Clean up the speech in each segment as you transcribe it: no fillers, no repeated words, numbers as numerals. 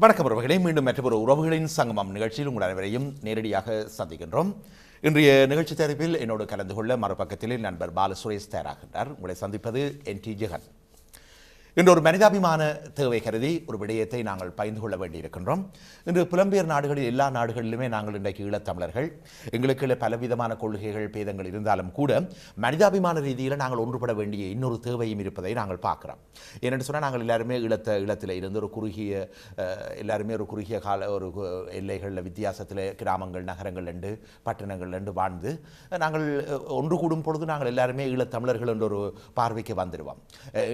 வணக்கம் உறவுகளே, மீண்டும் மற்றொரு உறவுகளின் சங்கமம் நிகழ்ச்சியில் உங்கள் அனைவரையும் நேரடியாக சந்திக்கின்றோம். இன்றைய நிகழ்ச்சி தயாரிப்பில் என்னோடு கலந்து கொள்ள மறுபக்கத்தில் நண்பர் பாலசுரேஷ் தயாராகின்றார். உங்களை சந்திப்பது NT ஜெகன். இன்று ஒரு மனிதாபிமான தேவை கருதி ஒரு விடயத்தை நாங்கள் பகிர்ந்து கொள்ள வேண்டியிருக்கின்றோம். இன்று புலம்பெயர் நாடுகளில் எல்லா நாடுகளிலுமே நாங்கள் இன்றைக்கு ஈழத்தமிழர்கள் எங்களுக்கு பலவிதமான கொள்கைகள் பேதங்கள் இருந்தாலும் கூட மனிதாபிமான ரீதியில் நாங்கள் ஒன்றுபட வேண்டிய இன்னொரு தேவையும் இருப்பதை நாங்கள் பார்க்கிறோம். ஏனென்று சொன்னால் நாங்கள் எல்லாருமே ஈழத்தில் இருந்து ஒரு குறுகிய கால ஒரு எல்லைகளில் வித்தியாசத்தில் கிராமங்கள் நகரங்கள் ரெண்டு பட்டணங்கள் ரெண்டு வாழ்ந்து நாங்கள் ஒன்று கூடும் பொழுது நாங்கள் எல்லாருமே ஈழத்தமிழர்கள் என்ற ஒரு பார்வைக்கு வந்துடுவோம்.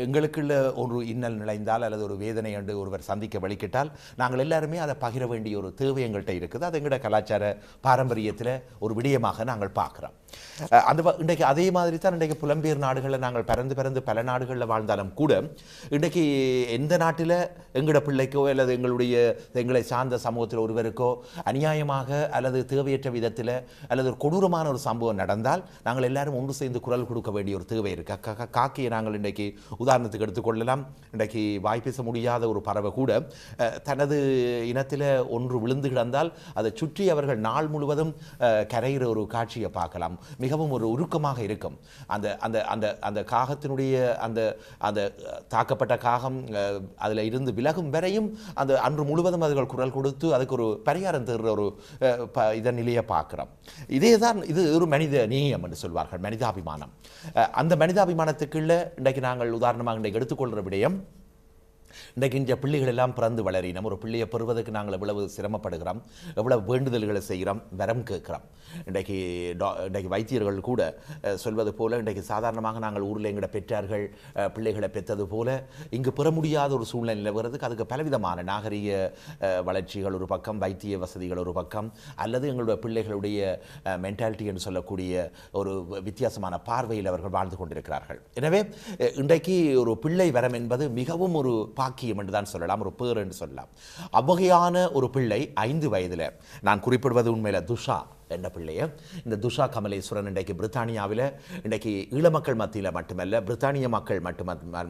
எங்களுக்குள்ள ஒரு இன்னல் நிலைந்தால் அல்லது ஒரு வேதனை என்று ஒருவர் சந்திக்க வழிகிட்டால் நாங்கள் எல்லாருமே அதை பகிர வேண்டிய ஒரு தேவை எங்கள்கிட்ட இருக்குது. அது எங்களோட கலாச்சார பாரம்பரியத்தில் ஒரு விடயமாக நாங்கள் பார்க்குறோம். இன்றைக்கு அதே மாதிரி தான் இன்றைக்கு புலம்பெயர் நாடுகளில் நாங்கள் பிறந்து பல நாடுகளில் வாழ்ந்தாலும் கூட இன்றைக்கு எந்த நாட்டில் எங்களோட பிள்ளைக்கோ அல்லது எங்களை சார்ந்த சமூகத்தில் ஒருவருக்கோ அநியாயமாக அல்லது தேவையற்ற விதத்தில் அல்லது ஒரு கொடூரமான ஒரு சம்பவம் நடந்தால் நாங்கள் எல்லாரும் ஒன்று சேர்ந்து குரல் கொடுக்க வேண்டிய ஒரு தேவை இருக்குது. காக்கியை நாங்கள் இன்றைக்கு உதாரணத்துக்கு எடுத்துக்கொள்ளலாம். இன்றைக்கு வாய் பேச முடியாத ஒரு பறவை கூட தனது இனத்தில் ஒன்று விழுந்து கிடந்தால் அதை சுற்றி அவர்கள் நாள் முழுவதும் கரைகிற ஒரு காட்சியை பார்க்கலாம். மிகவும் ஒரு உருக்கமாக இருக்கும். அந்த அந்த அந்த அந்த காகத்தினுடைய அந்த அந்த தாக்கப்பட்ட காகம் அதில் இருந்து விலகும் வரையும் அந்த அன்று முழுவதும் அவர்கள் குரல் கொடுத்து அதுக்கு ஒரு பரிகாரம் தருகிற ஒரு இதன் நிலையை பார்க்கிறோம். இது ஒரு மனித நேயம் என்று சொல்வார்கள், மனிதாபிமானம். அந்த மனிதாபிமானத்துக்குள்ள இன்றைக்கு நாங்கள் உதாரணமாக இன்றைக்கு எடுத்துக்கொள்கிற விடயம், இன்றைக்கு இந்த பிள்ளைகள் எல்லாம் பிறந்து வளரினோம். ஒரு பிள்ளையை பெறுவதற்கு நாங்கள் எவ்வளவு சிரமப்படுகிறோம், எவ்வளவு வேண்டுதல்களை செய்கிறோம், வரம் கேட்கிறோம். இன்றைக்கு வைத்தியர்கள் கூட சொல்வது போல இன்றைக்கு சாதாரணமாக நாங்கள் ஊரில் எங்களோட பெற்றார்கள் பிள்ளைகளை பெற்றது போல இங்கு பெற முடியாத ஒரு சூழ்நிலை நிலவுறதுக்கு அதுக்கு பலவிதமான நாகரிக வளர்ச்சிகள் ஒரு பக்கம், வைத்திய வசதிகள் ஒரு பக்கம், அல்லது எங்களுடைய பிள்ளைகளுடைய மென்டாலிட்டி என்று சொல்லக்கூடிய ஒரு வித்தியாசமான பார்வையில் அவர்கள் வாழ்ந்து கொண்டிருக்கிறார்கள். எனவே இன்றைக்கு ஒரு பிள்ளை வரம் என்பது மிகவும் ஒரு பாக்கியம் என்று தான் சொல்லலாம், ஒரு பேர் என்று சொல்லலாம். அவ்வகையான ஒரு பிள்ளை 5 வயதில், நான் குறிப்பிடுவது உண்மையில் துஷா என்ற பிள்ளைய, இந்த துஷா கமலேஸ்வரன் இன்றைக்கு பிரித்தானியாவில் இன்றைக்கு ஈழ மக்கள் மத்தியில் மட்டுமல்ல, பிரித்தானிய மக்கள்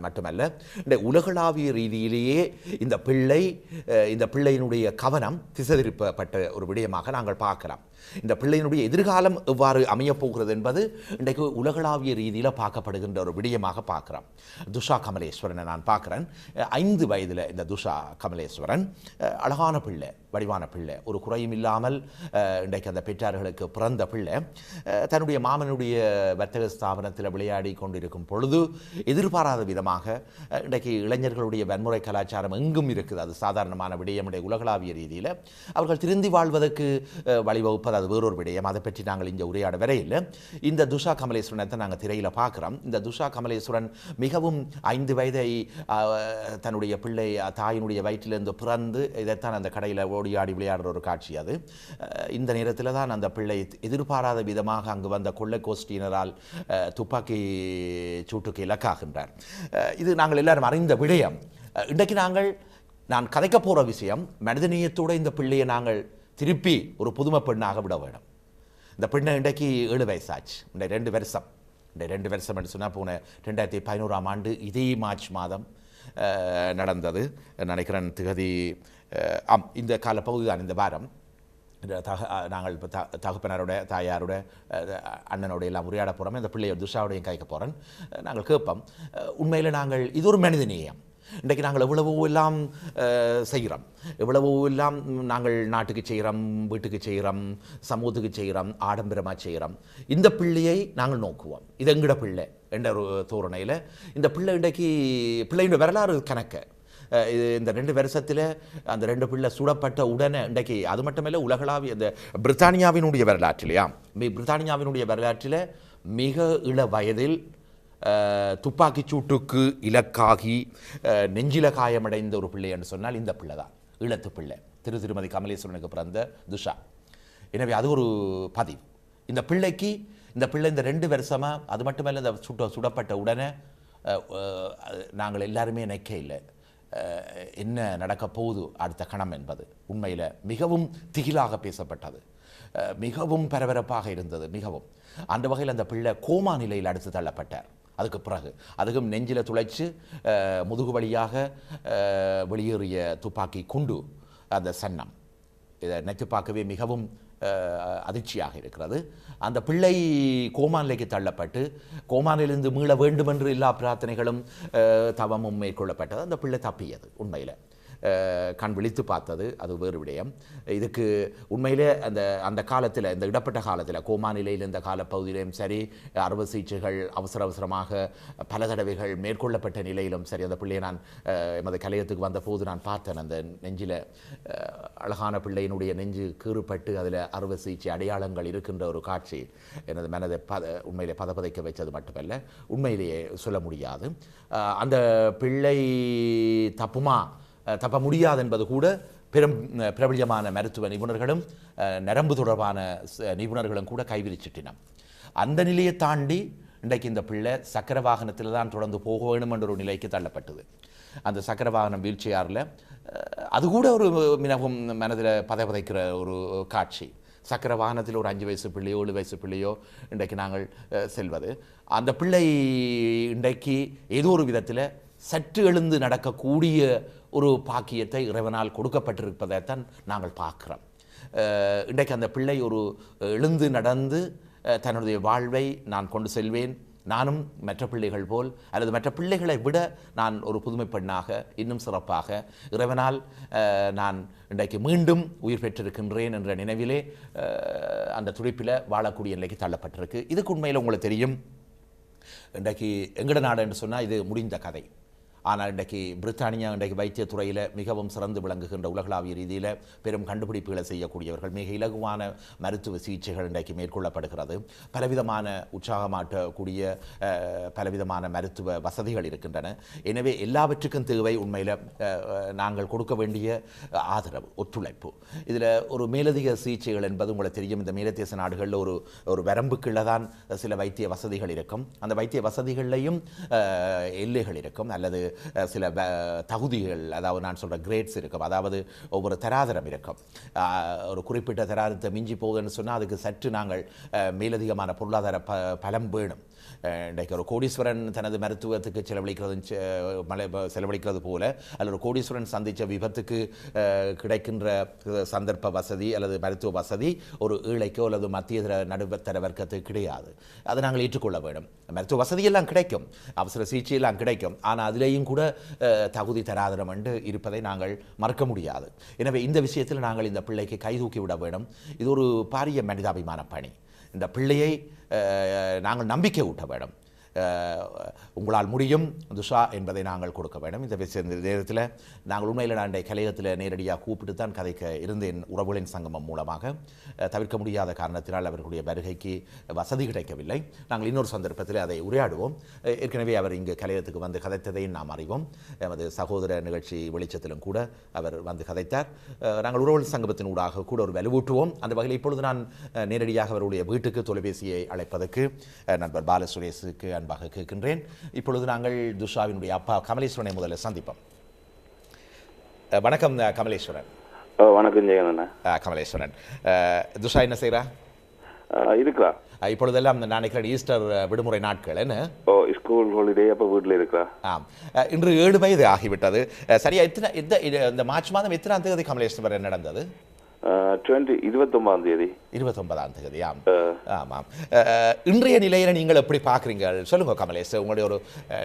மட்டுமல்ல, இந்த உலகளாவிய ரீதியிலேயே இந்த பிள்ளையினுடைய கவனம் திசை திருப்பப்பட்ட ஒரு விடயமாக நாங்கள் பார்க்கலாம். இந்த பிள்ளையினுடைய எதிர்காலம் எவ்வாறு அமையப் போகிறது என்பது இன்றைக்கு உலகளாவிய ரீதியில் பார்க்கப்படுகின்ற ஒரு விடயமாக பார்க்குறோம். துஷா கமலேஸ்வரனை நான் பார்க்குறேன். 5 வயதில் இந்த துஷா கமலேஸ்வரன் அழகான பிள்ளை, வடிவான பிள்ளை, ஒரு குறையும் இல்லாமல் இன்றைக்கு அந்த பெற்றார்களுக்கு பிறந்த பிள்ளை தன்னுடைய மாமனுடைய வர்த்தக ஸ்தாபனத்தில் விளையாடி கொண்டிருக்கும் பொழுது எதிர்பாராத விதமாக இன்றைக்கு இளைஞர்களுடைய வன்முறை கலாச்சாரம் எங்கும் இருக்குது. அது சாதாரணமான விடயம். உலகளாவிய ரீதியில் அவர்கள் திருந்தி வாழ்வதற்கு வழிவகுப்பது அது வேறொரு விடயம். அதை பற்றி நாங்கள் இங்கே உரையாட வரையில் இந்த துஷா கமலேஸ்வரனை நாங்கள் திரையில் பார்க்குறோம். இந்த துஷா கமலேஸ்வரன் மிகவும் 5 வயதை தன்னுடைய பிள்ளை தாயினுடைய வயிற்றிலிருந்து பிறந்து இதைத்தான் அந்த கடையில் ஓடியாடி விளையாடுற ஒரு காட்சி அது. இந்த நேரத்தில் தான் அந்த பிள்ளை எதிர்பாராத விதமாக அங்கு வந்த கொள்ளை கோஷ்டியினரால் துப்பாக்கி சூட்டுக்கு இலக்காகின்றார். இது நாங்கள் எல்லாரும் அறிந்த விடயம். இன்றைக்கு நான் கதைக்க போகிற விஷயம், மனிதநேயத்தோடு இந்த பிள்ளையை நாங்கள் திருப்பி ஒரு புதுமை பெண்ணாக விட வேணும். இந்த பெண்ணை இன்றைக்கு 7 வயசாச்சு. இந்த 2 வருஷம் என்று சொன்னால் போன 2011ஆம் ஆண்டு இதே மார்ச் மாதம் நடந்தது நினைக்கிறேன். திகதி இந்த காலப்பகுதி தான், இந்த வாரம். நாங்கள் இப்போ தகப்பனரோட தாயாரோட அண்ணனோட எல்லாம் உரையாட போகிறோம். இந்த பிள்ளையோட துஷாவோடையும் கைக்க போகிறேன். நாங்கள் கேட்போம், உண்மையில் நாங்கள் இது ஒரு மனித நேயம். இன்றைக்கு நாங்கள் எவ்வளவோ எல்லாம் செய்கிறோம், எவ்வளவோ எல்லாம் நாங்கள் நாட்டுக்கு செய்கிறோம், வீட்டுக்கு செய்கிறோம், சமூகத்துக்கு செய்கிறோம், ஆடம்பரமாக செய்கிறோம். இந்த பிள்ளையை நாங்கள் நோக்குவோம், இது எங்கட பிள்ளை என்ற ஒரு தோரணையில் இந்த பிள்ளை இன்றைக்கு பிள்ளையோட வரலாறு கணக்க இந்த 2 வருஷத்தில் அந்த 2 பிள்ளை சுடப்பட்ட உடனே இன்றைக்கு அது மட்டுமல்ல, உலகளாவிய இந்த பிரித்தானியாவினுடைய வரலாற்றில் மிக இள வயதில் துப்பாக்கி சூட்டுக்கு இலக்காகி நெஞ்சில காயமடைந்த ஒரு பிள்ளை என்று சொன்னால் இந்த பிள்ளை தான், ஈழத்து பிள்ளை, திருமதி கமலேஸ்வரனுக்கு பிறந்த துஷா. எனவே அது ஒரு பதிவு. இந்த பிள்ளை இந்த 2 வருஷமாக அது மட்டுமல்ல, இந்த சுடப்பட்ட உடனே நாங்கள் எல்லாருமே நினைக்க இல்லை என்ன நடக்க போகுது அடுத்த கணம் என்பது. உண்மையில் மிகவும் திகிலாக பேசப்பட்டது, மிகவும் பரபரப்பாக இருந்தது. மிகவும் அந்த வகையில் அந்த பிள்ளை கோமா நிலையில் அடுத்து தள்ளப்பட்டார். அதுக்கு பிறகு அதுக்கும் நெஞ்சில் துளைச்சு முதுகு வழியாக வெளியேறிய துப்பாக்கி குண்டு அந்த சன்னம். இதை நினைத்து பார்க்கவே மிகவும் அதிர்ச்சியாக இருக்கிறது. அந்த பிள்ளை கோமா நிலைக்கு தள்ளப்பட்டு கோமானிலிருந்து மீள வேண்டுமென்று எல்லா பிரார்த்தனைகளும் தவமும் மேற்கொள்ளப்பட்டது. அந்த பிள்ளை தப்பியது. உண்மையில் கண் விழித்து பார்த்தது அது வேறு விடயம். இதுக்கு உண்மையிலே அந்த காலத்தில், இந்த இடப்பட்ட காலத்தில், கோமா நிலையில் இந்த காலப்பகுதியிலும் சரி, அறுவை சிகிச்சைகள் அவசரமாக பல தடவைகள் மேற்கொள்ளப்பட்ட நிலையிலும் சரி, அந்த பிள்ளையை நான் எமது கலையத்துக்கு வந்த போது நான் பார்த்தேன். அந்த நெஞ்சில் அழகான பிள்ளையினுடைய நெஞ்சு கீறுபட்டு அதில் அறுவை சிகிச்சை அடையாளங்கள் இருக்கின்ற ஒரு காட்சி எனது மனதை உண்மையிலே பதப்பதைக்க வைத்தது மட்டுமல்ல, உண்மையிலேயே சொல்ல முடியாது. அந்த பிள்ளை தப்ப முடியாது என்பது கூட பிரபல்யமான மருத்துவ நிபுணர்களும் நரம்பு தொடர்பான நிபுணர்களும் கூட கைவிரிச்சிட்டினம். அந்த நிலையை தாண்டி இன்றைக்கு இந்த பிள்ளை சக்கர வாகனத்தில் தான் தொடர்ந்து போக வேண்டும் என்ற ஒரு நிலைக்கு தள்ளப்பட்டது. அந்த சக்கர வாகனம் வீல் சேரில் அது கூட ஒரு மிகவும் மனதில் பதைக்கிற ஒரு காட்சி. சக்கர வாகனத்தில் ஒரு 5 வயசு பிள்ளையோ 7 வயசு பிள்ளையோ இன்றைக்கு நாங்கள் செல்வது, அந்த பிள்ளை இன்றைக்கு ஏதோ ஒரு விதத்தில் சற்று எழுந்து நடக்கக்கூடிய ஒரு பாக்கியத்தை இறைவனால் கொடுக்கப்பட்டிருப்பதைத்தான் நாங்கள் பார்க்கிறோம். இன்றைக்கு அந்த பிள்ளை ஒரு எழுந்து நடந்து தன்னுடைய வாழ்வை நான் கொண்டு செல்வேன், நானும் மற்ற பிள்ளைகள் போல் அல்லது மற்ற பிள்ளைகளை விட நான் ஒரு புதுமை பெண்ணாக இன்னும் சிறப்பாக இறைவனால் நான் இன்றைக்கு மீண்டும் உயிர் பெற்றிருக்கின்றேன் என்ற நினைவிலே அந்த துடிப்பில் வாழக்கூடிய நிலைக்கு தள்ளப்பட்டிருக்கு. இதுக்கு உண்மையில் உங்களுக்கு தெரியும், இன்றைக்கு எங்கட நாடு என்று சொன்னால் இது முடிந்த கதை. ஆனால் இன்றைக்கு பிரித்தானியா இன்றைக்கு வைத்தியத்துறையில் மிகவும் சிறந்து விளங்குகின்ற உலகளாவிய ரீதியில் பெரும் கண்டுபிடிப்புகளை செய்யக்கூடியவர்கள். மிக இலகுவான மருத்துவ சிகிச்சைகள் இன்றைக்கு மேற்கொள்ளப்படுகிறது. பலவிதமான உற்சாகமாட்டக்கூடிய பலவிதமான மருத்துவ வசதிகள் இருக்கின்றன. எனவே எல்லாவற்றுக்கும் தேவை உண்மையில் நாங்கள் கொடுக்க வேண்டிய ஆதரவு, ஒத்துழைப்பு. இதில் ஒரு மேலதிக சிகிச்சைகள் என்பது உங்களுக்கு தெரியும், இந்த மேலத்தேச நாடுகளில் ஒரு வரம்புக்குள்ள தான் சில வைத்திய வசதிகள் இருக்கும். அந்த வைத்திய வசதிகள்லையும் எல்லைகள் இருக்கும் அல்லது சில தகுதிகள், அதாவது நான் சொல்கிற கிரேட்ஸ் இருக்கும். அதாவது ஒவ்வொரு தராதரம் இருக்கும். ஒரு குறிப்பிட்ட தராதரத்தை மிஞ்சி போகுதுன்னு சொன்னால் அதுக்கு சற்று நாங்கள் மேலதிகமான பொருளாதார பலம் வேணும். இன்றைக்கு ஒரு கோடீஸ்வரன் தனது மருத்துவத்துக்கு செலவழிக்கிறது போல அல்லது ஒரு கோடீஸ்வரன் சந்தித்த விபத்துக்கு கிடைக்கின்ற சந்தர்ப்ப வசதி அல்லது மருத்துவ வசதி ஒரு ஏழைக்கோ அல்லது மத்திய நடுத்தர வர்க்கத்துக்கு கிடையாது. அதை நாங்கள் ஏற்றுக்கொள்ள வேண்டும். மருத்துவ வசதியெல்லாம் கிடைக்கும், அவசர சிகிச்சையெல்லாம் கிடைக்கும், ஆனால் அதிலேயும் கூட தகுதி தராதரம் என்று இருப்பதை நாங்கள் மறக்க முடியாது. எனவே இந்த விஷயத்தில் நாங்கள் இந்த பிள்ளைக்கு கைதூக்கி விட வேண்டும். இது ஒரு பாரிய மனிதாபிமான பணி. இந்த பிள்ளையை நாங்கள் நம்பிக்கை ஊட்ட வேண்டும். உங்களால் முடியும் துஷா என்பதை நாங்கள் கொடுக்க வேண்டும். இந்த நேரத்தில் நாங்கள் உண்மையில் நான் கலையத்தில் நேரடியாக கூப்பிட்டு தான் கதைக்க இருந்தேன். உறவுகளின் சங்கமம் மூலமாக தவிர்க்க முடியாத காரணத்தினால் அவர்களுடைய வருகைக்கு வசதி கிடைக்கவில்லை. நாங்கள் இன்னொரு சந்தர்ப்பத்தில் அதை உரையாடுவோம். ஏற்கனவே அவர் இங்கு கலையத்துக்கு வந்து கதைத்ததையும் நாம் அறிவோம். எமது சகோதர நிகழ்ச்சி வெளிச்சத்திலும் கூட அவர் வந்து கதைத்தார். நாங்கள் உறவுகள் சங்கமத்தின் ஊடாக கூட ஒரு வலுவூட்டுவோம். அந்த வகையில் இப்பொழுது நான் நேரடியாக அவருடைய வீட்டுக்கு தொலைபேசியை அழைப்பதற்கு நண்பர் பாலசுரேஷுக்கு அன்பாக கேட்கின்றேன். இப்பொழுது நாங்கள் துஷாவினுடைய அப்பா கமலேஸ்வரனை முதல்ல சந்திப்போம். வணக்கம் கமலேஸ்வரன். வணக்கம் ஜெயகண்ணா. கமலேஸ்வரன், துஷா என்ன செய்கிறா? இருக்கா இப்பொழுதெல்லாம் நான் நினைக்கிறேன் ஈஸ்டர் விடுமுறை நாட்கள் என்ன ஸ்கூல் ஹாலிடே, அப்போ வீட்டில் இருக்கா? ஆம், இன்று 7 வயது ஆகிவிட்டது. சரியா இந்த மார்ச் மாதம் எத்தனாம் தேதி கமலேஸ்வரன் நடந்தது? 29ஆம் தேதி. 29ஆம் தேதி. ஆமாம். இன்றைய நிலையில நீங்கள் எப்படி பார்க்குறீங்க சொல்லுங்க கமலேஷ். உங்களுடைய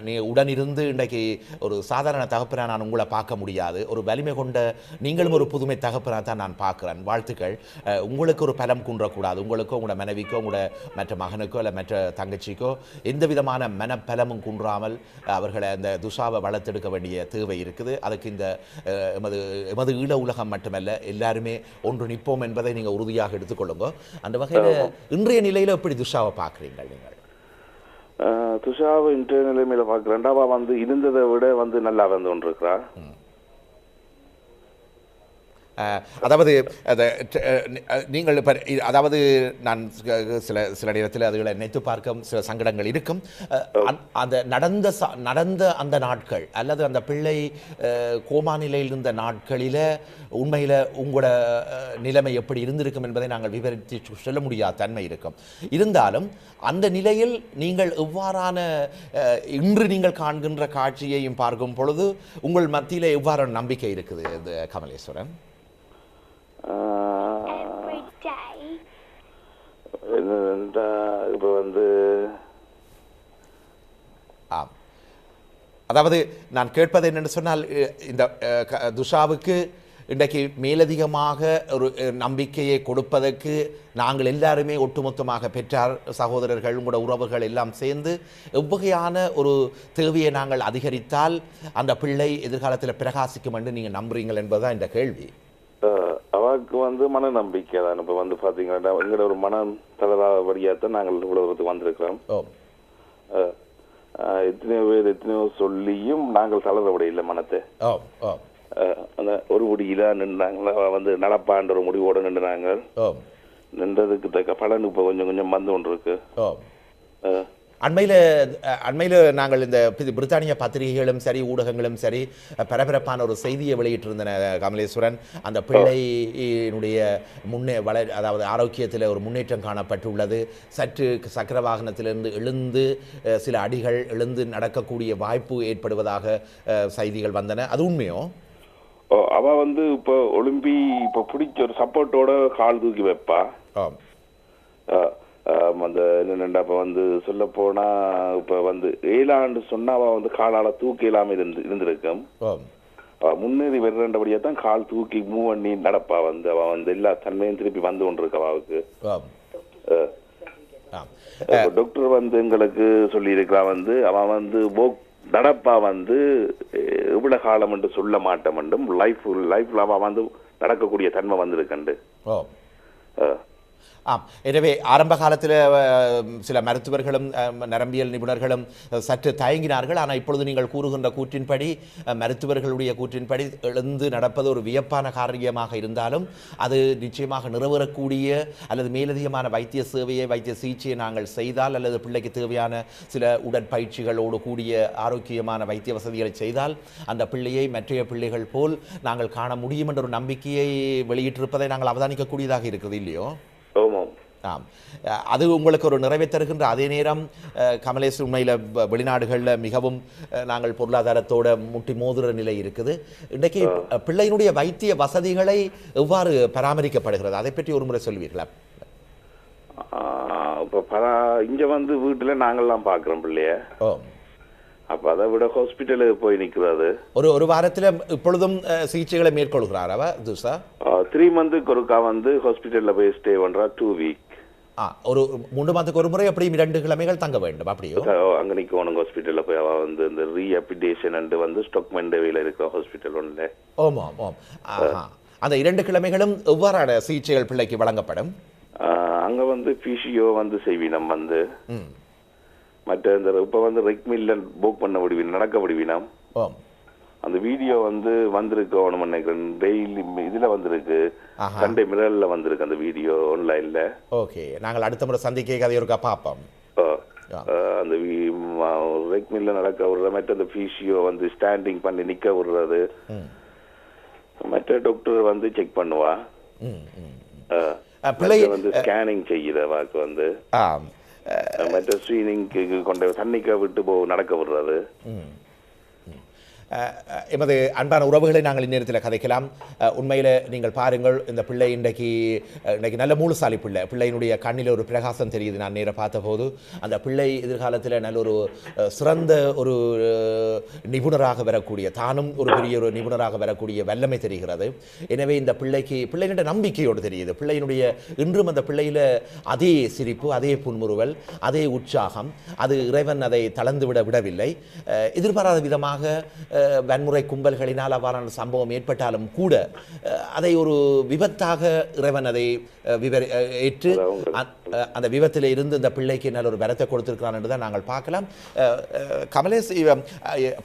நீ உடன் இருந்து இன்றைக்கு ஒரு சாதாரண தகப்பனா நான் உங்களை பார்க்க முடியாது. ஒரு வலிமை கொண்ட நீங்களும் ஒரு புதுமை தகப்பனா தான் நான் பார்க்குறேன். வாழ்த்துக்கள். உங்களுக்கு ஒரு பலம் குன்றக்கூடாது. உங்களுக்கோ உங்களோட மனைவிக்கோ உங்களோட மற்ற மகனுக்கோ இல்லை மற்ற தங்கச்சிக்கோ எந்த விதமான மனப்பலமும் குன்றாமல் அவர்களை அந்த துஷாவை வளர்த்தெடுக்க வேண்டிய தேவை இருக்குது. அதுக்கு இந்த எமது ஈழ உலகம் மட்டுமல்ல, எல்லாருமே ஒன்று நிற்போம் என்பதை நீங்கள் உறுதியாக எடுத்துக்கொள்ளுங்க. அந்த வகையில் இன்றைய நிலையில் எப்படி துஷாவை பார்க்குறீங்க நீங்கள்? துஷாவை இன்றைய நிலைமையில பார்க்குறேன். ரெண்டாவா வந்து இருந்ததை விட வந்து நல்லா வந்து கொண்டு இருக்கிறா. அதாவது நீங்கள் அதாவது நான் சில நேரத்தில் அதுகளை நினைத்து பார்க்க சில சங்கடங்கள் இருக்கும். அந்த நடந்த அந்த நாட்கள் அல்லது அந்த பிள்ளை கோமா நிலையில் இருந்த நாட்களில் உண்மையில் உங்களோட நிலைமை எப்படி இருந்திருக்கும் என்பதை நாங்கள் விவரித்து சொல்ல முடியாத தன்மை இருக்கும். இருந்தாலும் அந்த நிலையில் நீங்கள் எவ்வாறான இன்று நீங்கள் காண்கின்ற காட்சியையும் பார்க்கும் பொழுது உங்கள் மத்தியில் எவ்வாறான நம்பிக்கை இருக்குது கமலேஸ்வரன்? என்னடா இப்போ வந்து ஆம், அதாவது நான் கேட்பது என்னென்னு சொன்னால் இந்த துஷாவுக்கு இன்றைக்கு மேலதிகமாக ஒரு நம்பிக்கையை கொடுப்பதற்கு நாங்கள் எல்லாருமே ஒட்டுமொத்தமாக பெற்றார் சகோதரர்கள் உங்களோட உறவுகள் எல்லாம் சேர்ந்து எவ்வகையான ஒரு தேவையை நாங்கள் அதிகரித்தால் அந்த பிள்ளை எதிர்காலத்தில் பிரகாசிக்கும் என்று நீங்கள் நம்புறீங்கள் என்பதுதான் இந்த கேள்வி. அவருக்கு வந்து மன நம்பிக்கை தான். இப்போ வந்து பார்த்தீங்கன்னா எங்களோட ஒரு மனம் தளராதபடியாகத்தான் நாங்கள் இவ்வளவு வந்திருக்கிறோம். எத்தனையோ பேர் எத்தனையோ சொல்லியும் நாங்கள் தளரவிட இல்லை மனத்தை. அந்த ஒரு முடியில நின்றாங்களா வந்து நடப்பான்ற ஒரு முடிவோடு நின்றாங்க. நின்றதுக்கு தக்க பலன் இப்போ கொஞ்சம் கொஞ்சம் வந்து கொண்டு இருக்கு. அண்மையில் நாங்கள் இந்த பிரித்தானிய பத்திரிகைகளும் சரி ஊடகங்களும் சரி பரபரப்பான ஒரு செய்தியை வெளியிட்டிருந்தன கமலேஸ்வரன். அந்த பிள்ளையினுடைய அதாவது ஆரோக்கியத்தில் ஒரு முன்னேற்றம் காணப்பட்டுள்ளது. சற்று சக்கர வாகனத்திலிருந்து எழுந்து சில அடிகள் எழுந்து நடக்கக்கூடிய வாய்ப்பு ஏற்படுவதாக செய்திகள் வந்தன. அது உண்மையோ? அவ வந்து இப்போ ஒலிம்பி இப்போ பிடிச்ச ஒரு சப்போர்ட்டோட கால் தூக்கி வைப்பா. அந்த என்னென்னா இப்போ வந்து சொல்ல போனா இப்போ வந்து 7 ஆண்டு சொன்னா அவ வந்து காலால தூக்கி இல்லாம இருந்திருக்கும். முன்னேறி வருகின்றபடியா தான் கால் தூக்கி மூவ் பண்ணி நடப்பா. வந்து அவ வந்து எல்லா தன்மையும் திருப்பி வந்து கொண்டிருக்க அவளுக்கு. டாக்டர் வந்து எங்களுக்கு சொல்லி இருக்கிறா வந்து அவன் வந்து நடப்பா வந்து இவ்வளவு காலம் என்று சொல்ல மாட்டோம் என்றும் லைஃப்ல அவ வந்து நடக்கக்கூடிய தன்மை வந்திருக்கண்டு. எனவே ஆரம்ப காலத்தில் சில மருத்துவர்களும் நரம்பியல் நிபுணர்களும் சற்று தயங்கினார்கள். ஆனால் இப்பொழுது நீங்கள் கூறுகின்ற கூற்றின்படி மருத்துவர்களுடைய கூற்றின்படி எழுந்து நடப்பது ஒரு வியப்பான காரியமாக இருந்தாலும் அது நிச்சயமாக நிறைவேறக்கூடிய அல்லது மேலதிகமான வைத்திய சேவையை வைத்திய சிகிச்சையை நாங்கள் செய்தால் அல்லது பிள்ளைக்கு தேவையான சில உடற்பயிற்சிகளோடு கூடிய ஆரோக்கியமான வைத்திய வசதிகளை செய்தால் அந்த பிள்ளையை மற்றைய பிள்ளைகள் போல் நாங்கள் காண முடியும் என்ற ஒரு நம்பிக்கையை வெளியிட்டிருப்பதை நாங்கள் அவதானிக்கக்கூடியதாக இருக்கிறது இல்லையோ? ஆம், அது உங்களுக்கு ஒரு நிறைவை தருகின்ற அதே நேரம் கமலேஷ் உண்மையில் வெளிநாடுகளில் மிகவும் நாங்கள் பொருளாதாரத்தோட முட்டி மோதுற நிலை இருக்குது. இன்றைக்கு பிள்ளையினுடைய வைத்திய வசதிகளை எவ்வாறு பராமரிக்கப்படுகிறது அதை பற்றி ஒரு முறை சொல்வீர்களா? இப்போ இங்க வந்து வீட்டுல நாங்கள்லாம் பார்க்குறோம் பிள்ளைய. அப்ப அதை விட ஹாஸ்பிட்டலுக்கு போய் நிற்கிறது. ஒரு வாரத்தில் இப்பொழுதும் சிகிச்சைகளை மேற்கொள்கிறார் அவ துஷா. 3 மந்த்துக்கு ஒருக்கா வந்து ஹாஸ்பிட்டல்ல போய் ஸ்டே பண்றா. 2 வீக் ஒரு 3 மாதத்துக்கு ஒரு முறை அப்படியும் 2 கிழமைகள் தங்க வேண்டும். அப்படியோ அங்க நிக்கணும் ஹாஸ்பிட்டல்ல போய். அவ வந்து இந்த ரீஅபிடேஷன் வந்து ஸ்டாக்மெண்டேவில இருக்கிற ஹாஸ்பிட்டல் ஒன்றுல. அந்த 2 கிழமைகளும் எவ்வாறான சிகிச்சைகள் பிள்ளைக்கு வழங்கப்படும்? அங்க வந்து பிசியோ வந்து செய்வினம் வந்து மற்ற இந்த இப்ப வந்து ரெக்மில்லன் புக் பண்ண விடுவீங்க நடக்க விடுவீனம். அந்த வீடியோ வந்து வந்திருக்கு நினைக்கிறேன். டெய்லி இதுல வந்திருக்கு, சண்டே மிரர்ல வந்திருக்கு அந்த வீடியோ ஆன்லைன்ல. ஓகே, நாங்கள் அடுத்த முறை சந்திக்க கதை இருக்கா பாப்போம். அந்த ரெக்மில்ல நடக்க விடுற மற்ற அந்த பிசியோ வந்து ஸ்டாண்டிங் பண்ணி நிக்க விடுறது. மற்ற டாக்டர் வந்து செக் பண்ணுவா. பிள்ளை வந்து ஸ்கேனிங் செய்யுற வாக்கு வந்து மற்ற ஸ்கிரீனிங்க்கு கொண்டு தண்ணிக்க விட்டு நடக்க விடுறது. எமது அன்பான உறவுகளை நாங்கள் இந்நேரத்தில் கதைக்கலாம். உண்மையில் நீங்கள் பாருங்கள், இந்த பிள்ளை இன்றைக்கு நல்ல மூலசாலி பிள்ளையினுடைய கண்ணில் ஒரு பிரகாசம் தெரியுது. நான் நேராக பார்த்தபோது அந்த பிள்ளை எதிர்காலத்தில் நல்ல ஒரு சிறந்த ஒரு நிபுணராக வரக்கூடிய, தானும் ஒரு பெரிய ஒரு நிபுணராக வரக்கூடிய வல்லமை தெரிகிறது. எனவே இந்த பிள்ளையினுடைய நம்பிக்கையோடு தெரியுது. பிள்ளையினுடைய இன்றும் அந்த பிள்ளையில் அதே சிரிப்பு, அதே புன்முறுவல், அதே உற்சாகம், அது இறைவன் அதை தளர்ந்துவிட விடவில்லை. எதிர்பாராத விதமாக வன்முறை கும்பல்களினால் அவ்வாறான சம்பவம் ஏற்பட்டாலும் கூட அதை ஒரு விபத்தாக இறைவன் அதை ஏற்று அந்த விபத்தில் இருந்து இந்த பிள்ளைக்கு நல்ல ஒரு வரத்தை கொடுத்திருக்கிறான் என்றுதான் நாங்கள் பார்க்கலாம். கமலேஷ்,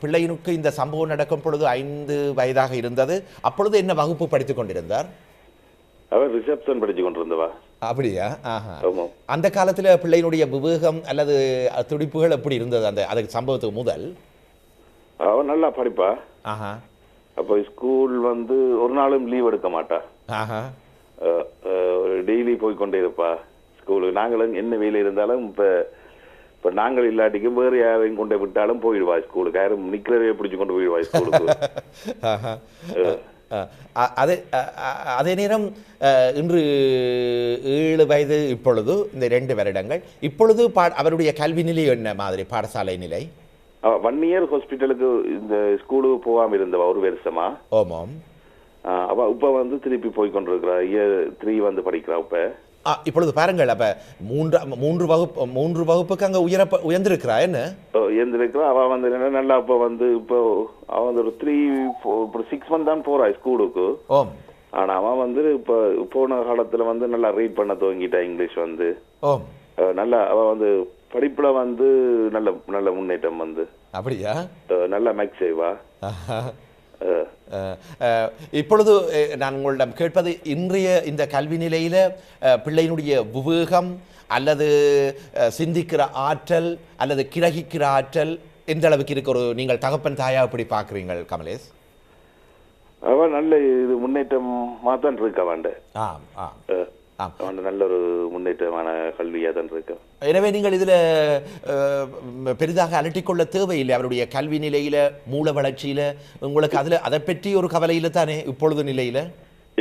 பிள்ளையினுக்கு இந்த சம்பவம் நடக்கும் பொழுது 5 வயதாக இருந்தது. அப்பொழுது என்ன வகுப்பு படித்துக் கொண்டிருந்தார்? அவர் ரிசப்ஷன் படித்துக் கொண்டிருந்தவா. அப்படியா? அந்த காலத்தில் பிள்ளையினுடைய விவேகம் அல்லது துடிப்புகள் எப்படி இருந்தது அந்த சம்பவத்துக்கு முதல்? அவன் நல்லா படிப்பா. அப்போ ஸ்கூல் வந்து ஒரு நாளும் லீவ் எடுக்க மாட்டா. டெய்லி போய்கொண்டே இருப்பா ஸ்கூலுக்கு. நாங்களும் என்ன வேலை இருந்தாலும் இப்ப நாங்கள் இல்லாட்டிக்கும் வேறு யாரையும் கொண்டு விட்டாலும் போயிடுவா ஸ்கூலுக்கு. யாரும் நிக்கிறவே பிடிச்சு கொண்டு போயிடுவா ஸ்கூலுக்கு. அதே அதே நேரம் இன்று 7 வயது இப்பொழுது இந்த 2 வருடங்கள் இப்பொழுது அவருடைய கல்வி நிலை என்ன மாதிரி பாடசாலை நிலை 1 இயர் ஹாஸ்பிட்டலுக்கு இந்த ஸ்கூலுக்கு போகாமல் இருந்தவா ஒரு வருஷமா ஓமாம் அவ இப்ப வந்து திருப்பி போய் கொண்டிருக்கிறா இயர் 3 வந்து படிக்கிறா இப்ப இப்பொழுது பாருங்கள் அப்ப மூன்று வகுப்புக்கு அங்க உயர்ந்திருக்கிறா என்ன உயர்ந்திருக்கிறா அவ வந்து நல்லா இப்ப வந்து இப்போ அவ வந்து ஒரு 6 மந்த் தான் போறா ஸ்கூலுக்கு ஓம் ஆனா அவன் வந்து இப்ப போன காலத்துல வந்து நல்லா ரீட் பண்ண துவங்கிட்டா இங்கிலீஷ் வந்து ஓம் நல்லா அவ வந்து படிப்புல வந்து நல்ல நல்ல முன்னேற்றம் வந்து அப்படியா நல்ல மேக்ஸ் செய்வா இப்பொழுது நான் உங்களிடம் கேட்பது இன்றைய இந்த கல்வி நிலையில பிள்ளையினுடைய விவேகம் அல்லது சிந்திக்கிற ஆற்றல் அல்லது கிரகிக்கிற ஆற்றல் எந்த அளவுக்கு இருக்க ஒரு நீங்கள் தகப்பன் தாயா எப்படி பார்க்குறீங்க கமலேஷ் அவ நல்ல இது முன்னேற்றம் மாத்தான் இருக்க வேண்ட நல்ல ஒரு முன்னேற்றமான கல்வியா தான் இருக்கு எனவே நீங்கள் இதுல பெரிதாக அலட்டிக்கொள்ள தேவையில்லை அவருடைய கல்வி நிலையில மூல வளர்ச்சியில உங்களுக்கு அதுல அதை பற்றி ஒரு கவலையில தானே இப்பொழுது நிலையில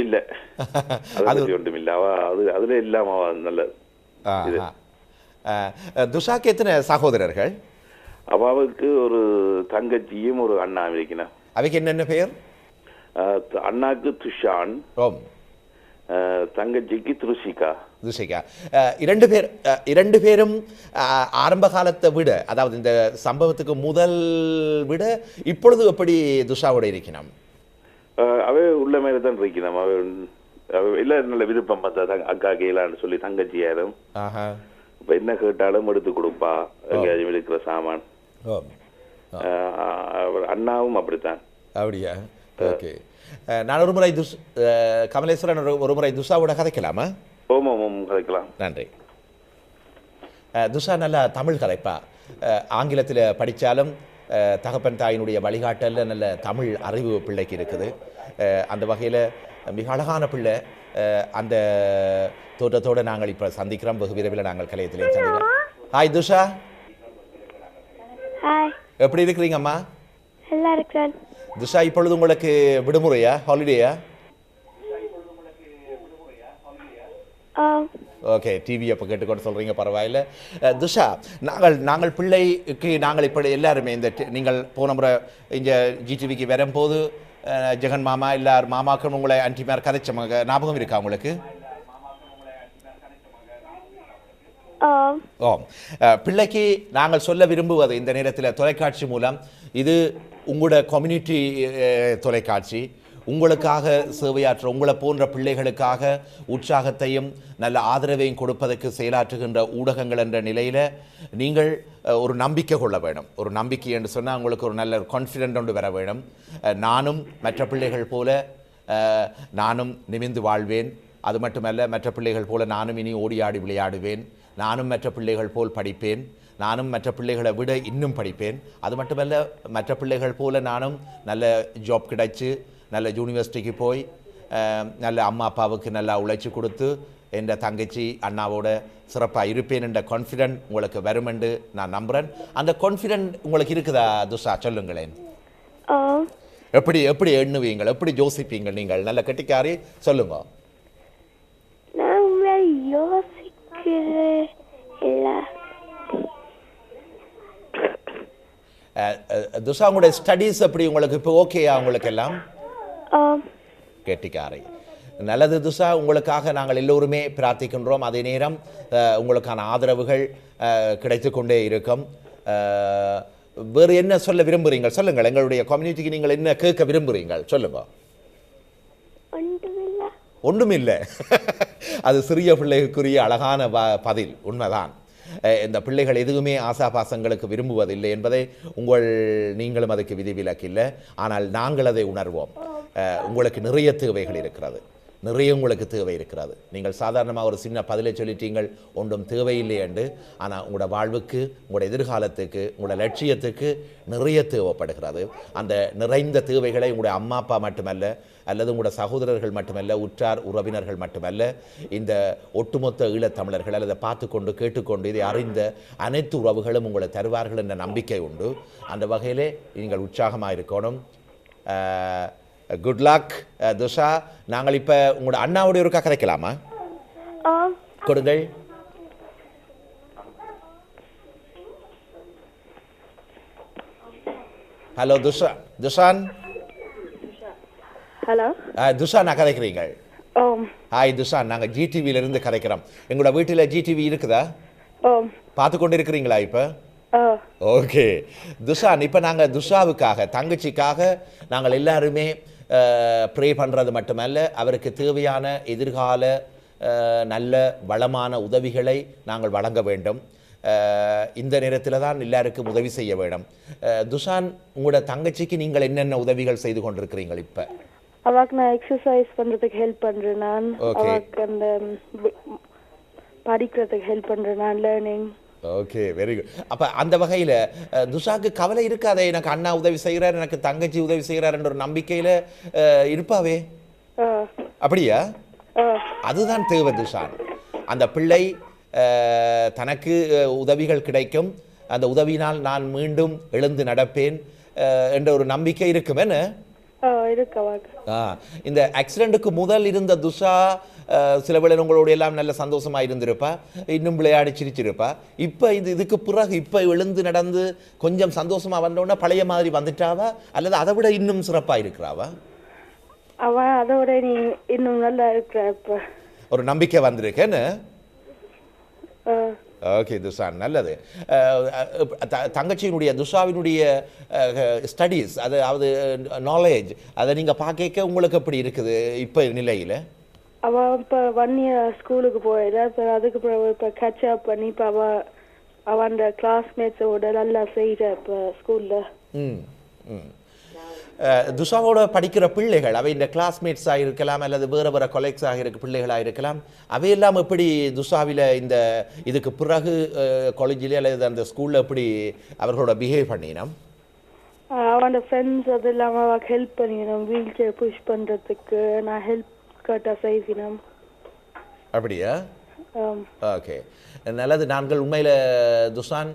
இல்ல அது ஒன்றும் இல்ல அதுல இல்லாம நல்ல துஷாக்கு எத்தனை சகோதரர்கள் அவாவுக்கு ஒரு தங்கச்சியும் ஒரு அண்ணா இருக்கணும் அவைக்கு என்னென்ன பெயர் அண்ணாக்கு துஷான் தங்கச்சிக்கு துருஷிகா இரண்டு பேரும் ஆரம்ப காலத்தை விட அதாவது இந்த சம்பவத்துக்கு முதல் விட இப்பொழுது எப்படி துஷாவோட இருக்கணும் அவை உள்ள மேல தான் இருக்கணும் அவ எல்லாரும் நல்ல விருப்பம் பார்த்தா அக்கா கேலான்னு சொல்லி தங்கச்சி யாரும் இப்ப என்ன கேட்டாலும் எடுத்து கொடுப்பா எங்கேயாச்சும் இருக்கிற சாமான் அண்ணாவும் அப்படித்தான் அப்படியா ஓகே நான் ஒரு முறை கமலேஸ்வரன் ஒரு முறை துஷாவோட கதைக்கலாமா கதைக்கலாம் நன்றி துஷா நல்லா தமிழ் கதைப்பா ஆங்கிலத்தில் படித்தாலும் தகப்பன் தாயினுடைய வழிகாட்டலில் நல்ல தமிழ் அறிவு பிள்ளைக்கு இருக்குது அந்த வகையில் மிக அழகான பிள்ளை அந்த தோற்றத்தோடு நாங்கள் இப்போ சந்திக்கிறோம் வெகு விரைவில் நாங்கள் கலையத்திலே சந்திக்கிறோம் ஹாய் துஷா எப்படி இருக்கிறீங்கம்மா நல்லா இருக்கிறேன் துஷா இப்பொழுது உங்களுக்கு விடுமுறையா ஹாலிடேயா ஓகே டிவி அப்போ கேட்டுக்கொண்டு சொல்கிறீங்க பரவாயில்ல துஷா நாங்கள் பிள்ளைக்கு நாங்கள் இப்படி எல்லாருமே இந்த நீங்கள் போன முறை இங்கே ஜிடிவிக்கு வரும்போது ஜெகன் மாமா எல்லார் மாமாக்கள் உங்களை ஆன்டிமார் கதைச்சவங்க ஞாபகம் இருக்கா உங்களுக்கு பிள்ளைக்கு நாங்கள் சொல்ல விரும்புவது இந்த நேரத்தில் தொலைக்காட்சி மூலம் இது உங்களோட கம்யூனிட்டி தொலைக்காட்சி உங்களுக்காக சேவையாற்ற உங்களை போன்ற பிள்ளைகளுக்காக உற்சாகத்தையும் நல்ல ஆதரவையும் கொடுப்பதற்கு செயலாற்றுகின்ற ஊடகங்கள் என்ற நிலையில் நீங்கள் ஒரு நம்பிக்கை கொள்ள வேணும் ஒரு நம்பிக்கை என்று சொன்னால் உங்களுக்கு ஒரு நல்ல கான்ஃபிடென்ட் ஒன்று வர வேணும் நானும் மற்ற பிள்ளைகள் போல நானும் நிமிர்ந்து வாழ்வேன் அது மட்டுமல்ல மற்ற பிள்ளைகள் போல நானும் இனி ஓடி ஆடி விளையாடுவேன் நானும் மற்ற பிள்ளைகள் போல் படிப்பேன் நானும் மற்ற பிள்ளைகளை விட இன்னும் படிப்பேன் அது மட்டுமல்ல மற்ற பிள்ளைகள் போல நானும் நல்ல ஜாப் கிடைச்சி நல்ல யூனிவர்சிட்டிக்கு போய் நல்ல அம்மா அப்பாவுக்கு நல்லா உழைச்சி கொடுத்து என் தங்கச்சி அண்ணாவோட சிறப்பாக இருப்பேன் என்ற கான்ஃபிடென்ட் உங்களுக்கு வருமென்று நான் நம்புகிறேன் அந்த கான்ஃபிடென்ட் உங்களுக்கு இருக்குதா துஷா சொல்லுங்களேன் எப்படி எப்படி எண்ணுவீங்கள் எப்படி யோசிப்பீங்கள் நீங்கள் நல்ல கெட்டிக்காரி சொல்லுங்க துஷா உங்களுடைய ஸ்டடீஸ் எப்படி உங்களுக்கு இப்போ ஓகேயா உங்களுக்கு எல்லாம் கெட்டிக்காரை நல்லது துஷா உங்களுக்காக நாங்கள் எல்லோருமே பிரார்த்திக்கின்றோம் அதே நேரம் உங்களுக்கான ஆதரவுகள் கிடைத்து கொண்டே இருக்கும் வேறு என்ன சொல்ல விரும்புகிறீங்க சொல்லுங்கள் எங்களுடைய கம்யூனிட்டிக்கு நீங்கள் என்ன கேட்க விரும்புகிறீங்க சொல்லுங்க ஒன்றுமில்லை அது சிறிய பிள்ளைக்குரிய அழகான பதில் உண்மைதான் இந்த பிள்ளைகள் எதுவுமே ஆசாபாசங்களுக்கு விரும்புவதில்லை என்பதை நீங்களும் அதுக்கு விதிவிலக்கில்லை ஆனால் நாங்கள் அதை உணர்வோம் உங்களுக்கு நிறைய தேவைகள் இருக்கிறது நிறைய உங்களுக்கு தேவை இருக்கிறது நீங்கள் சாதாரணமாக ஒரு சின்ன பதிலை சொல்லிட்டீங்கள் ஒன்றும் தேவையில்லை என்று ஆனால் உங்களோட வாழ்வுக்கு உங்களோட எதிர்காலத்துக்கு உங்களோட லட்சியத்துக்கு நிறைய தேவைப்படுகிறது அந்த நிறைந்த தேவைகளை உங்களுடைய அம்மா அப்பா மட்டுமல்ல அல்லது உங்களோட சகோதரர்கள் மட்டுமல்ல உற்றார் உறவினர்கள் மட்டுமல்ல இந்த ஒட்டுமொத்த ஈழத்தமிழர்கள் அல்லது பார்த்து கொண்டு கேட்டுக்கொண்டு இதை அறிந்த அனைத்து உறவுகளும் உங்களை தருவார்கள் என்ற நம்பிக்கை உண்டு அந்த வகையிலே நீங்கள் உற்சாகமாக இருக்கணும் குட் லக் துஷா. நாங்கள் இப்போ உங்களோட அண்ணாவுடைய ஒருக்கா கதைக்கலாமா? கொடுங்கள். ஹலோ துஷான். ஹலோ துஷான் நான் கதைக்கிறீங்க? ஹாய் துஷான், நாங்கள் ஜிடிவியிலிருந்து கதைக்கிறோம். எங்களோட வீட்டில் ஜிடிவி இருக்குதா? பார்த்து கொண்டு இருக்கிறீங்களா இப்போ? ஓகே துஷான், இப்போ நாங்கள் துஷாவுக்காக தங்கச்சிக்காக நாங்கள் எல்லாருமே ப்ரே பண்ணுறது மட்டுமல்ல, அவருக்கு தேவையான எதிர்கால நல்ல வளமான உதவிகளை நாங்கள் வழங்க வேண்டும். இந்த நேரத்தில் தான் எல்லாருக்கும் உதவி செய்ய வேண்டும். துஷான், உங்களோட தங்கச்சிக்கு நீங்கள் என்னென்ன உதவிகள் செய்து கொண்டிருக்கிறீங்க? இப்போ அவக்கு நான் எக்ஸசைஸ் பண்ணுறதுக்கு ஹெல்ப் பண்ணுறேன். நான் அவக்கு அந்த படிக்கிறதுக்கு ஹெல்ப் பண்ணுறேன். நான் லேர்னிங். Okay, very good. அப்போ அந்த வகையில் துஷாக்கு கவலை இருக்காதே, எனக்கு அண்ணா உதவி செய்கிறார், எனக்கு தங்கச்சி உதவி செய்கிறார்ன்ற ஒரு நம்பிக்கையில் இருப்பாவே. அப்படியா? அதுதான் தேவை துஷான். அந்த பிள்ளை தனக்கு உதவிகள் கிடைக்கும், அந்த உதவினால் நான் மீண்டும் எழுந்து நடப்பேன் என்ற ஒரு நம்பிக்கை இருக்கும். என்ன இந்த ஆக்சிடென்ட்டுக்கு முதல் இருந்த துஷா சில வேளை உங்களோட எல்லாம் நல்ல சந்தோஷமா இருந்திருப்பா, இன்னும் விளையாடி சிரிச்சிருப்பா. இப்போ இதுக்கு பிறகு இப்போ எழுந்து நடந்து கொஞ்சம் சந்தோஷமா வந்தோன்னா பழைய மாதிரி வந்துட்டாவா, அல்லது அதை விட இன்னும் சிறப்பா இருக்கிறாவா? அவன் அதோட நீ இன்னும் நல்லா இருக்கிற ஒரு நம்பிக்கை வந்திருக்கேன்னு. ஓகே துஷான், நல்லது. தங்கச்சியினுடைய துஷாவினுடைய ஸ்டடீஸ், அதாவது நாலேஜ், அதை நீங்கள் பார்க்க உங்களுக்கு எப்படி இருக்குது இப்போ நிலையில்? அவள் இப்போ 1 year ஸ்கூலுக்கு போயிடா. இப்போ அதுக்கு பிறகு இப்போ கேட்ச் அப் பண்ணி இப்போ அவன் கிளாஸ்மேட்ஸோட நல்லா செய்கிற இப்போ ஸ்கூலில். துஷாவோட படிக்கிற பிள்ளைகள் அவை இந்த கிளாஸ்மேட்ஸாக இருக்கலாம், அல்லது வேறு வேறு கொலெக்ஸாக இருக்க பிள்ளைகளாக இருக்கலாம். அவையெல்லாம் எப்படி துஷாவில் இந்த இதுக்கு பிறகு காலேஜிலே அல்லது அந்த ஸ்கூலில் எப்படி அவர்களோட பிஹேவ் பண்ணினோம்? அவன் ஃப்ரெண்ட்ஸ் அது இல்லாமல் அவளுக்கு ஹெல்ப் பண்ணினோம். வீல் சேர் புஷ் பண்ணுறதுக்கு நான் ஹெல்ப் கரெக்டாக செய்வினோம். அப்படியா? ஓகே, நல்லது. நாங்கள் உண்மையில் துஷான்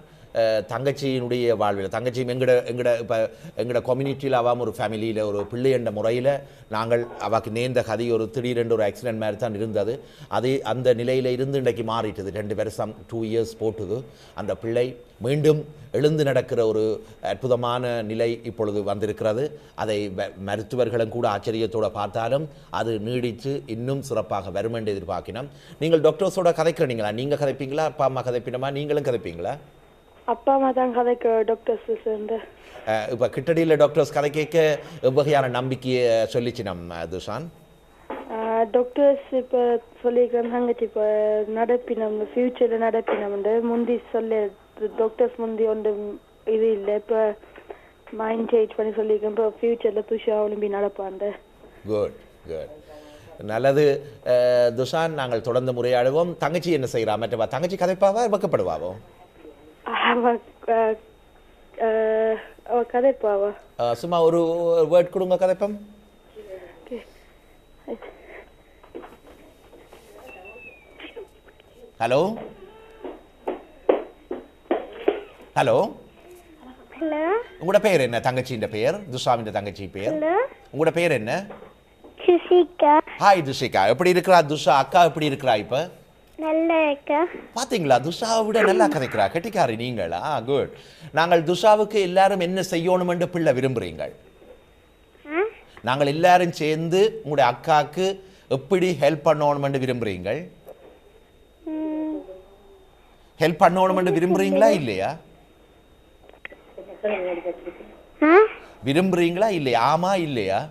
தங்கச்சியினுடைய வாழ்வில், தங்கச்சியும் எங்கட கம்யூனிட்டியில் அவாம ஒரு ஃபேமிலியில் ஒரு பிள்ளை என்ற முறையில் நாங்கள் அவாக்கு நேர்ந்த கதை ஒரு திடீரென்று ஒரு ஆக்சிடென்ட் மாதிரி தான் இருந்தது. அது அந்த நிலையில் இருந்து இன்றைக்கு மாறிட்டுது. 2 வருஷம் 2 years போட்டுது. அந்த பிள்ளை மீண்டும் எழுந்து நடக்கிற ஒரு அற்புதமான நிலை இப்பொழுது வந்திருக்கிறது. அதை மருத்துவர்களும் கூட ஆச்சரியத்தோடு பார்த்தாலும் அது நீடித்து இன்னும் சிறப்பாக வரும் என்று எதிர்பார்க்கினோம். நீங்கள் டாக்டர்ஸோட கதைக்கிறீங்களா? நீங்கள் கதைப்பீங்களா? அப்பா அம்மா கதைப்பினமா? நீங்களும் கதைப்பீங்களா? அப்பா அம்மா தான் கதைக்க டாக்டர்ஸ் சேர்ந்து. இப்போ கிட்டடியில் டாக்டர்ஸ் கதை கேட்க வகையான நம்பிக்கையை சொல்லிச்சு நம்ம துஷான். டாக்டர்ஸ் இப்போ சொல்லியிருக்கிறேன் தங்கச்சி இப்போ நடப்பினம் ஃபியூச்சரில் நடப்பினம் முந்தி சொல்ல டாக்டர்ஸ் முந்தி ஒன்று இது இல்லை. இப்போ மைண்ட் சேஞ்ச் பண்ணி சொல்லியிருக்கேன். இப்போ ஃபியூச்சரில் துஷா ஒலிம்பி நடப்பாண்ட. குட் குட், நல்லது துஷான். நாங்கள் தொடர்ந்து முறையாடுவோம். தங்கச்சி என்ன செய்கிறா? மற்றவா தங்கச்சி கதைப்பாவா வெக்கப்படுவாவோ? கதைப்பாவா? சும்மா ஒரு வேர்ட் கொடுங்க கதைப்பம். ஹலோ ஹலோ ஹலோ, உங்களோட பேர் என்ன? தங்கச்சியின் பேர் துஷாவின் தங்கச்சி பேர். உங்களோட பேர் என்ன? துஷிகா. ஹாய் துஷிகா, எப்படி இருக்கிறா துஷா? அக்கா எப்படி இருக்கிறா? இப்போ நல்லா இருக்கா? பார்த்தீங்களா, துஷாவை விட நல்லா கதைக்கிறா. கெட்டிக்காரி நீங்களா? குட். நாங்கள் துஷாவுக்கு எல்லாரும் என்ன செய்யணும் என்று பிள்ளை விரும்புறீங்கள்? நாங்கள் எல்லாரும் சேர்ந்து உங்களுடைய அக்காவுக்கு எப்படி ஹெல்ப் பண்ணணும் என்று விரும்புறீங்கள்? ஹெல்ப் பண்ணணும் என்று விரும்புறீங்களா இல்லையா? விரும்புறீங்களா இல்லையா? ஆமா இல்லையா?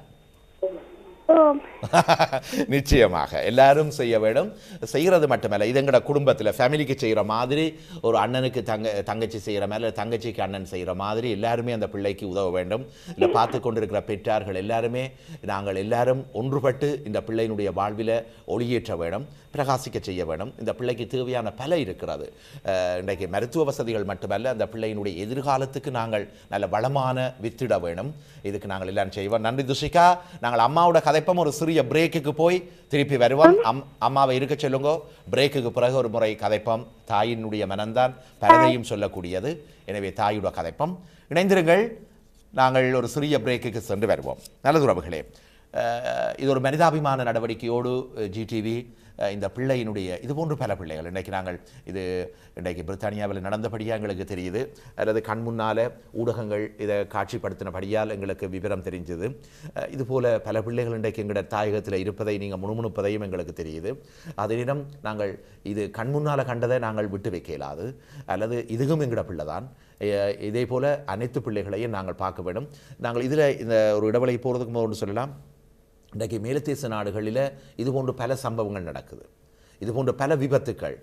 நிச்சயமாக எல்லாரும் செய்ய வேண்டும். செய்கிறது மட்டுமல்ல, இது எங்களோட குடும்பத்தில் ஃபேமிலிக்கு செய்கிற மாதிரி, ஒரு அண்ணனுக்கு தங்கச்சி செய்கிற மாதிரி, தங்கச்சிக்கு அண்ணன் செய்கிற மாதிரி எல்லாருமே அந்த பிள்ளைக்கு உதவ வேண்டும். இல்லை பார்த்து கொண்டிருக்கிற பெற்றார்கள் எல்லாருமே நாங்கள் எல்லாரும் ஒன்றுபட்டு இந்த பிள்ளையினுடைய வாழ்வில் ஒளியேற்ற வேண்டும், பிரகாசிக்க செய்ய வேண்டும். இந்த பிள்ளைக்கு தேவையான பல இருக்கிறது. இன்றைக்கு மருத்துவ வசதிகள் மட்டுமல்ல, அந்த பிள்ளையினுடைய எதிர்காலத்துக்கு நாங்கள் நல்ல வளமான வித்திட வேணும். இதுக்கு நாங்கள் எல்லாரும் செய்வோம். நன்றி துஷிகா. நாங்கள் அம்மாவோட கதைப்போம். ஒரு சிறிய பிரேக்குக்கு போய் திருப்பி வருவோம். அம்மாவை இருக்க சொல்லுங்க. பிரேக்குக்கு பிறகு ஒரு முறை கதைப்போம். தாயினுடைய மனம்தான் பலரையும் சொல்லக்கூடியது. எனவே தாயோட கதைப்போம். இணைந்திருங்கள். நாங்கள் ஒரு சிறிய பிரேக்குக்கு சென்று வருவோம். நல்லது உறவுகளே, இது ஒரு மனிதாபிமான நடவடிக்கையோடு ஜிடிவி இந்த பிள்ளையினுடைய இதுபோன்று பல பிள்ளைகள் இன்றைக்கு நாங்கள் இது இன்றைக்கு பிரித்தானியாவில் நடந்தபடியாக எங்களுக்கு தெரியுது, அல்லது கண் முன்னால் ஊடகங்கள் இதை காட்சிப்படுத்தினபடியால் எங்களுக்கு விவரம் தெரிஞ்சது. இதுபோல் பல பிள்ளைகள் இன்றைக்கு எங்களோட தாயகத்தில் இருப்பதை நீங்கள் முணுமுணுப்பதையும் எங்களுக்கு தெரியுது. அதனிடம் நாங்கள் இது கண் முன்னால் கண்டதை நாங்கள் விட்டு வைக்க இயலாது, அல்லது இதுவும் எங்களோட பிள்ளை தான். இதே போல் அனைத்து பிள்ளைகளையும் நாங்கள் பார்க்க வேண்டும். நாங்கள் இதில் இந்த ஒரு இடைவெளி போகிறதுக்கு முதல் சொல்லலாம், இன்றைக்கு மேலத்தேச நாடுகளில் இதுபோன்று பல சம்பவங்கள் நடக்குது. இதுபோன்ற பல விபத்துக்கள்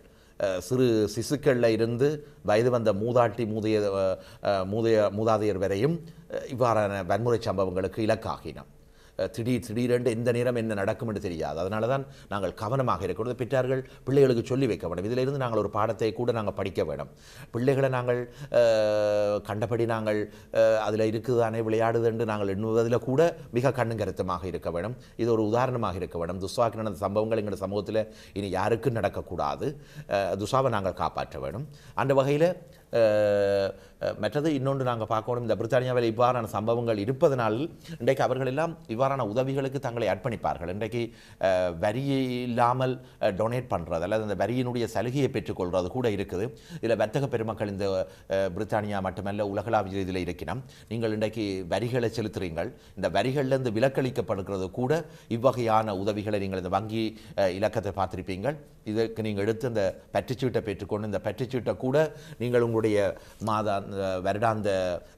சிறு சிசுக்களில் இருந்து வயது வந்த மூதாதையர் வரையும் இவ்வாறான வன்முறை சம்பவங்களுக்கு இலக்காகினோம். திடீரென்று எந்த நேரம் என்ன நடக்கும் என்று தெரியாது. அதனால தான் நாங்கள் கவனமாக இருக்கணும். பெற்றார்கள் பிள்ளைகளுக்கு சொல்லி வைக்க வேண்டும். இதிலிருந்து நாங்கள் ஒரு பாடத்தை கூட நாங்கள் படிக்க வேண்டும். பிள்ளைகளை நாங்கள் கண்டபடி நாங்கள் அதில் இருக்குதானே விளையாடுது என்று நாங்கள் எண்ணுவதில் கூட மிக கண்ணும் கருத்துமாக இருக்க வேண்டும். இது ஒரு உதாரணமாக இருக்க வேண்டும். துஸ்வாக்கு நடந்த சம்பவங்கள் எங்கள் சமூகத்தில் இனி யாருக்கும் நடக்கக்கூடாது. துஸ்வாவை நாங்கள் காப்பாற்ற வேண்டும். அந்த வகையில் மற்றது இன்னொன்று நாங்கள் பார்க்கணும், இந்த பிரித்தானியாவில் இவ்வாறான சம்பவங்கள் இருப்பதனால் இன்றைக்கு அவர்கள் எல்லாம் இவ்வாறான உதவிகளுக்கு தங்களை அர்ப்பணிப்பார்கள். இன்றைக்கு வரி இல்லாமல் டொனேட் பண்ணுறது அல்லது அந்த வரியினுடைய சலுகையை பெற்றுக்கொள்வது கூட இருக்குது. இதில் வர்த்தக பெருமக்கள் இந்த பிரித்தானியா மட்டுமல்ல உலகளாவிய ரீதியில் இருக்கணும். நீங்கள் இன்றைக்கு வரிகளை செலுத்துறீங்கள், இந்த வரிகளிலிருந்து விலக்களிக்கப்படுகிறது கூட இவ்வகையான உதவிகளை நீங்கள் இந்த வங்கி இலக்கத்தை பார்த்திருப்பீங்கள். இதற்கு நீங்கள் எடுத்து இந்த பற்றுச்சீட்டை பெற்றுக்கொண்டு இந்த பற்றுச்சீட்டை கூட நீங்கள் உங்களுடைய வருடாந்த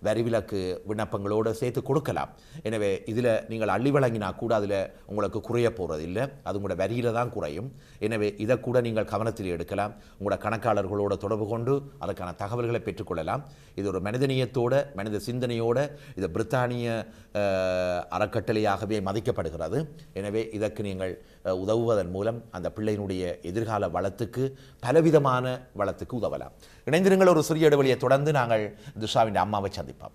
வரிவிலக்கு விண்ணப்பங்களோடு சேர்த்து கொடுக்கலாம். எனவே இதில் நீங்கள் அள்ளி வழங்கினா கூட அதில் உங்களுக்கு குறைய போகிறது இல்லை, அது உங்களோட வரியில் தான் குறையும். எனவே இதை கூட நீங்கள் கவனத்தில் எடுக்கலாம். உங்களோட கணக்காளர்களோடு தொடர்பு கொண்டு அதற்கான தகவல்களை பெற்றுக்கொள்ளலாம். இது ஒரு மனிதநேயத்தோட மனித சிந்தனையோட இது பிரித்தானிய அறக்கட்டளையாகவே மதிக்கப்படுகிறது. எனவே இதற்கு நீங்கள் உதவுவதன் மூலம் அந்த பிள்ளையினுடைய எதிர்கால வளத்துக்கு பலவிதமான வளத்துக்கு உதவலாம். இணைந்திருங்கள். ஒரு சிறிய இடைவெளியை தொடர்ந்து நாங்கள் துஷாவின் அம்மாவை சந்திப்போம்.